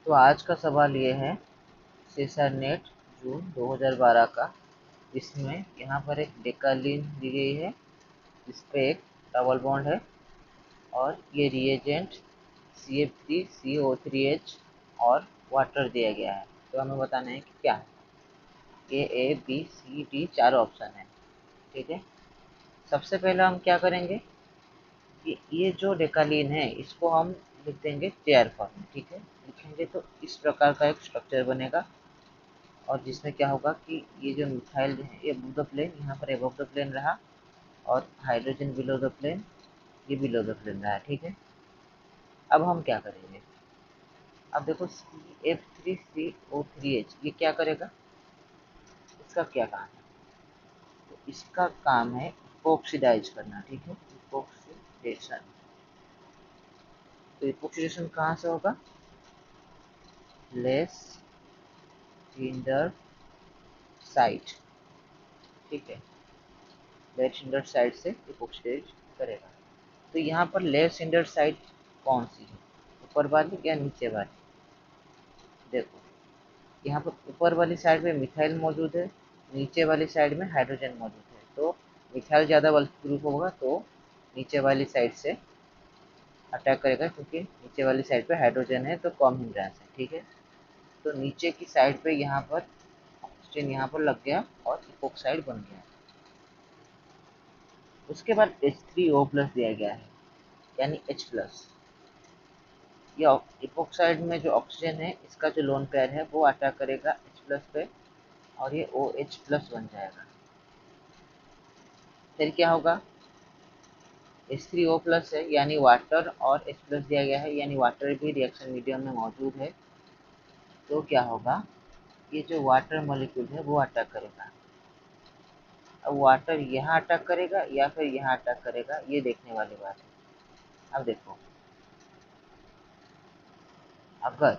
तो आज का सवाल ये है सीसर नेट जून 2012 का। इसमें यहाँ पर एक डेकालीन दी गई है, इस पे एक डबल बॉन्ड है और ये रिएजेंट CF3CO3H और वाटर दिया गया है। तो हमें बताना है कि क्या है। ये A B C D चार ऑप्शन है, ठीक है। सबसे पहले हम क्या करेंगे कि ये जो डेकालीन है इसको हम लिख देंगे चेयर फॉर्म में, ठीक है। लिखेंगे तो इस प्रकार का एक स्ट्रक्चर बनेगा और जिसमें क्या होगा कि ये जो मिथाइल है ये अबव द प्लेन, यहाँ पर अबव द प्लेन रहा और हाइड्रोजन बिलो द प्लेन, ये बिलो द प्लेन रहा, ठीक है। अब हम क्या करेंगे, अब देखो CF3CO3H ये क्या करेगा, इसका क्या काम है। तो इसका काम है इपोक्सीडाइज करना, ठीक है, इपोक्सीडेशन। तो इपोक्सीडेशन कहाँ से होगा, लेस सिंडर साइट, ठीक है, लेस सिंडर साइट से इपोक्सीडाइज करेगा। तो यहाँ पर लेस सिंडर साइट कौन सी है, ऊपर वाली या नीचे वाली। देखो यहाँ पर ऊपर वाली साइड में मिथाइल मौजूद है, नीचे वाली साइड में हाइड्रोजन मौजूद है। तो मिथाइल ज़्यादा बल्कि ग्रुप होगा तो नीचे वाली साइड से अटैक करेगा, क्योंकि नीचे वाली साइड पे हाइड्रोजन है तो कम हिंड्रेंस है, ठीक है। तो नीचे की साइड पे यहाँ पर ऑक्सीजन यहाँ पर लग गया और इपोक्साइड बन गया। उसके बाद H3O+ दिया गया है, यानी H+। ये इपोक्साइड में जो ऑक्सीजन है इसका जो लोन पेयर है वो अटैक करेगा H+ पे और ये OH+ बन जाएगा। फिर क्या होगा, H3O+ है यानी वाटर और H+ दिया गया है यानी वाटर भी रिएक्शन मीडियम में मौजूद है। तो क्या होगा, ये जो वाटर मॉलिक्यूल है वो अटैक करेगा। अब वाटर यहाँ अटैक करेगा या फिर यहाँ अटैक करेगा, ये देखने वाली बात है। अब देखो, अगर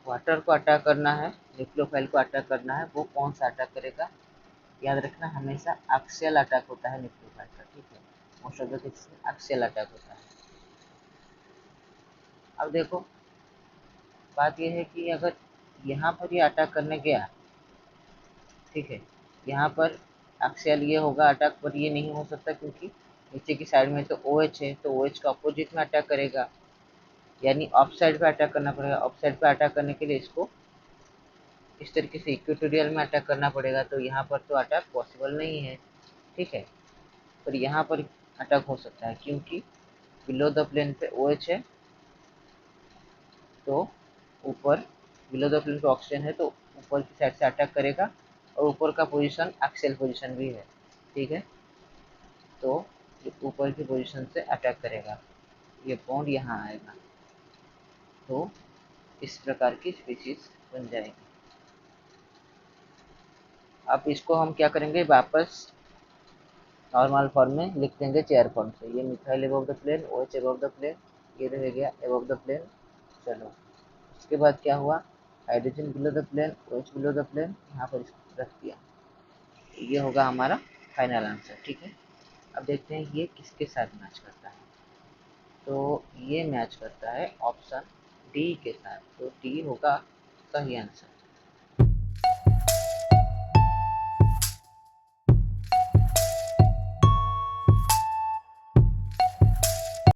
वाटर को अटैक करना है, न्यूक्लियोफाइल को अटैक करना है, वो कौन सा अटैक करेगा, याद रखना हमेशा एक्सियल अटैक होता है न्यूक्लियोफाइल का, ठीक है। मोस्ट ऑफ द केसेस में एक्सियल अटैक होता है। अब देखो बात यह है कि अगर यहाँ पर ये अटैक करने गया, ठीक है, यहाँ पर एक्सियल ये होगा अटैक, पर ये नहीं हो सकता क्योंकि नीचे की साइड में तो OH है, तो OH का अपोजिट में अटैक करेगा, यानी ऑफ साइड पे अटैक करना पड़ेगा। ऑफ साइड पे अटैक करने के लिए इसको इस तरीके से इक्वेटोरियल में अटैक करना पड़ेगा, तो यहाँ पर तो अटैक पॉसिबल नहीं है, ठीक है। पर यहाँ पर अटैक हो सकता है क्योंकि बिलो द प्लेन पे OH है, तो ऊपर बिलो द प्लेन पे ऑक्सीजन है तो ऊपर की साइड से अटैक करेगा और ऊपर का पोजीशन एक्सियल पोजीशन भी है, ठीक है। तो ऊपर की पोजीशन से अटैक करेगा, ये बॉन्ड यहाँ आएगा, तो इस प्रकार की स्पीशीज बन जाएगी। अब इसको हम क्या करेंगे, वापस नॉर्मल फॉर्म में लिख देंगे चेयर फॉर्म से। ये methyl above the plane, OH above the plane, ये रह गया अबव द प्लेन। चलो उसके बाद क्या हुआ, hydrogen below the plane, OH below the plane, यहाँ पर इसको रख दिया। ये होगा हमारा फाइनल आंसर, ठीक है। अब देखते हैं ये किसके साथ मैच करता है। तो ये मैच करता है ऑप्शन डी के साथ, तो डी होगा सही आंसर।